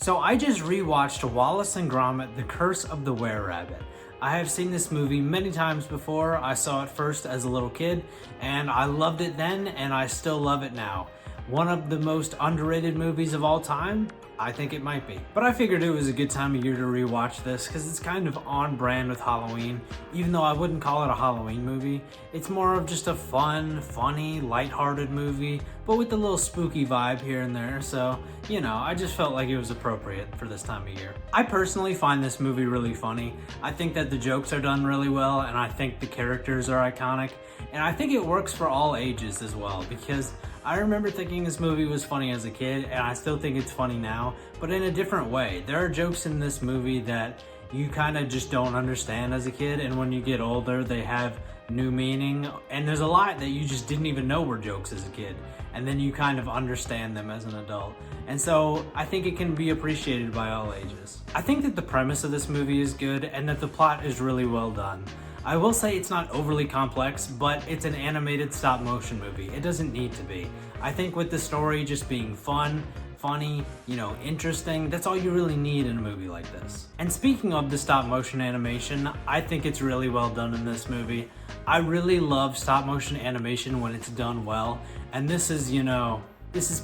So I just rewatched Wallace and Gromit: The Curse of the Were-Rabbit. I have seen this movie many times before. I saw it first as a little kid, and I loved it then, and I still love it now. One of the most underrated movies of all time? I think it might be. But I figured it was a good time of year to rewatch this because it's kind of on brand with Halloween, even though I wouldn't call it a Halloween movie. It's more of just a fun, funny, lighthearted movie, but with a little spooky vibe here and there, so, you know, I just felt like it was appropriate for this time of year. I personally find this movie really funny. I think that the jokes are done really well, and I think the characters are iconic, and I think it works for all ages as well, because I remember thinking this movie was funny as a kid, and I still think it's funny now, but in a different way. There are jokes in this movie that you kind of just don't understand as a kid, and when you get older, they have new meaning, and there's a lot that you just didn't even know were jokes as a kid, and then you kind of understand them as an adult. And so I think it can be appreciated by all ages. I think that the premise of this movie is good, and that the plot is really well done. I will say it's not overly complex, but it's an animated stop motion movie. It doesn't need to be. I think with the story just being fun, funny, interesting, that's all you really need in a movie like this. And speaking of the stop motion animation, I think it's really well done in this movie. I really love stop motion animation when it's done well, and this is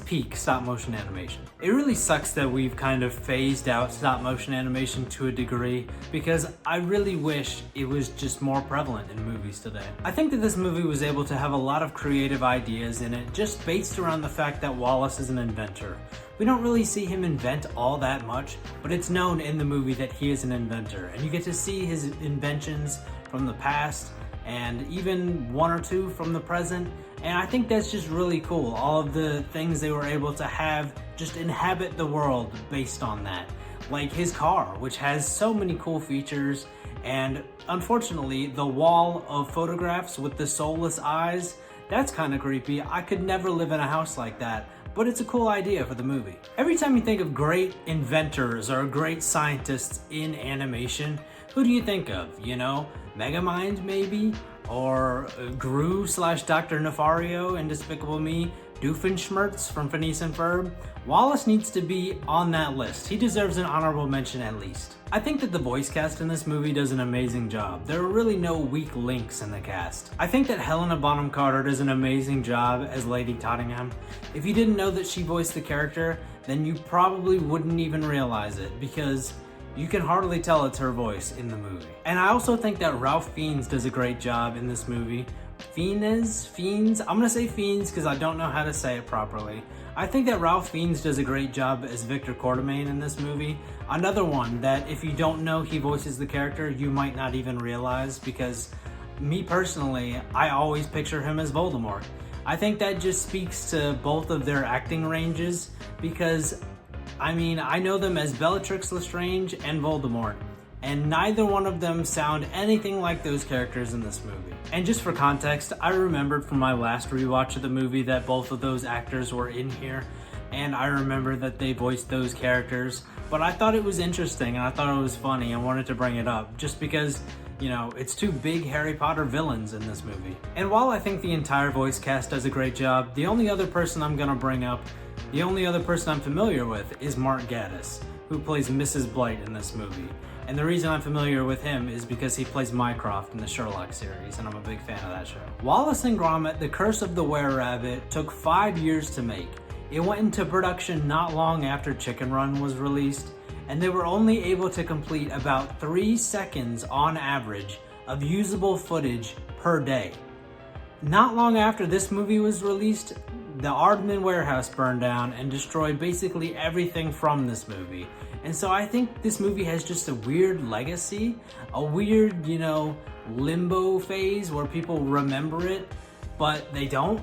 peak stop motion animation. It really sucks that we've kind of phased out stop motion animation to a degree, because I really wish it was just more prevalent in movies today. I think that this movie was able to have a lot of creative ideas in it, just based around the fact that Wallace is an inventor. We don't really see him invent all that much, but it's known in the movie that he is an inventor, and you get to see his inventions from the past, and even one or two from the present. And I think that's just really cool. All of the things they were able to have just inhabit the world based on that. Like his car, which has so many cool features, and unfortunately, the wall of photographs with the soulless eyes, that's kind of creepy. I could never live in a house like that, but it's a cool idea for the movie. Every time you think of great inventors or great scientists in animation, who do you think of? Megamind maybe? Or Gru/Dr. Nefario in Despicable Me, Doofenshmirtz from Phineas and Ferb. Wallace needs to be on that list. He deserves an honorable mention at least. I think that the voice cast in this movie does an amazing job. There are really no weak links in the cast. I think that Helena Bonham Carter does an amazing job as Lady Tottingham. If you didn't know that she voiced the character, then you probably wouldn't even realize it, because you can hardly tell it's her voice in the movie. And I also think that Ralph Fiennes does a great job in this movie. Fiennes? I'm gonna say Fiennes because I don't know how to say it properly. I think that Ralph Fiennes does a great job as Victor Quartermain in this movie. Another one that if you don't know he voices the character, you might not even realize, because me personally, I always picture him as Voldemort. I think that just speaks to both of their acting ranges, because I know them as Bellatrix Lestrange and Voldemort, and neither one of them sound anything like those characters in this movie. And just for context, I remembered from my last rewatch of the movie that both of those actors were in here, and I remember that they voiced those characters, but I thought it was interesting and I thought it was funny and wanted to bring it up, just because it's two big Harry Potter villains in this movie. And while I think the entire voice cast does a great job, the only other person I'm familiar with is Mark Gatiss, who plays Mrs. Blight in this movie. And the reason I'm familiar with him is because he plays Mycroft in the Sherlock series, and I'm a big fan of that show. Wallace and Gromit: The Curse of the Were-Rabbit took 5 years to make. It went into production not long after Chicken Run was released, and they were only able to complete about 3 seconds on average of usable footage per day. Not long after this movie was released, the Aardman warehouse burned down and destroyed basically everything from this movie. And so I think this movie has just a weird legacy, a weird, limbo phase where people remember it, but they don't.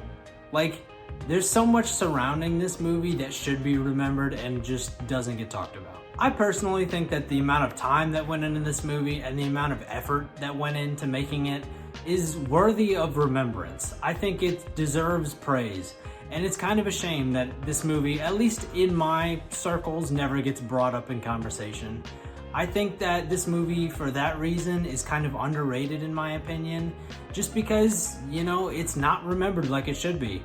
There's so much surrounding this movie that should be remembered and just doesn't get talked about. I personally think that the amount of time that went into this movie and the amount of effort that went into making it is worthy of remembrance. I think it deserves praise. And it's kind of a shame that this movie, at least in my circles, never gets brought up in conversation. I think that this movie, for that reason, is kind of underrated in my opinion, just because, it's not remembered like it should be.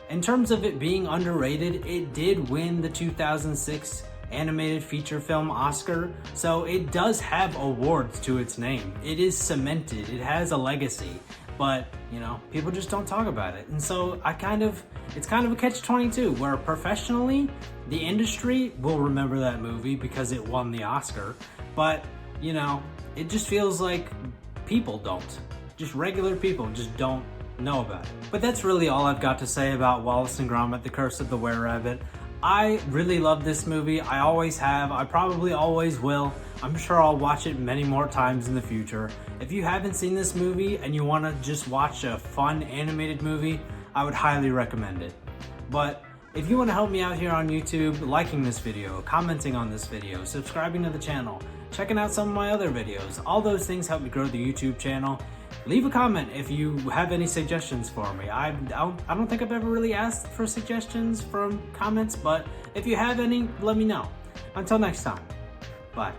In terms of it being underrated, it did win the 2006 animated feature film Oscar, so it does have awards to its name. It is cemented, it has a legacy, but you know, people just don't talk about it. And so it's kind of a catch-22 where professionally, the industry will remember that movie because it won the Oscar, but you know, it just feels like people don't. Just regular people just don't know about it. But that's really all I've got to say about Wallace and Gromit: The Curse of the Were-Rabbit. I really love this movie. I always have. I probably always will. I'm sure I'll watch it many more times in the future. If you haven't seen this movie and you want to just watch a fun animated movie, I would highly recommend it. But if you want to help me out here on YouTube, liking this video, commenting on this video, subscribing to the channel, checking out some of my other videos, all those things help me grow the YouTube channel. Leave a comment if you have any suggestions for me. I don't think I've ever really asked for suggestions from comments, but if you have any, let me know. Until next time, bye.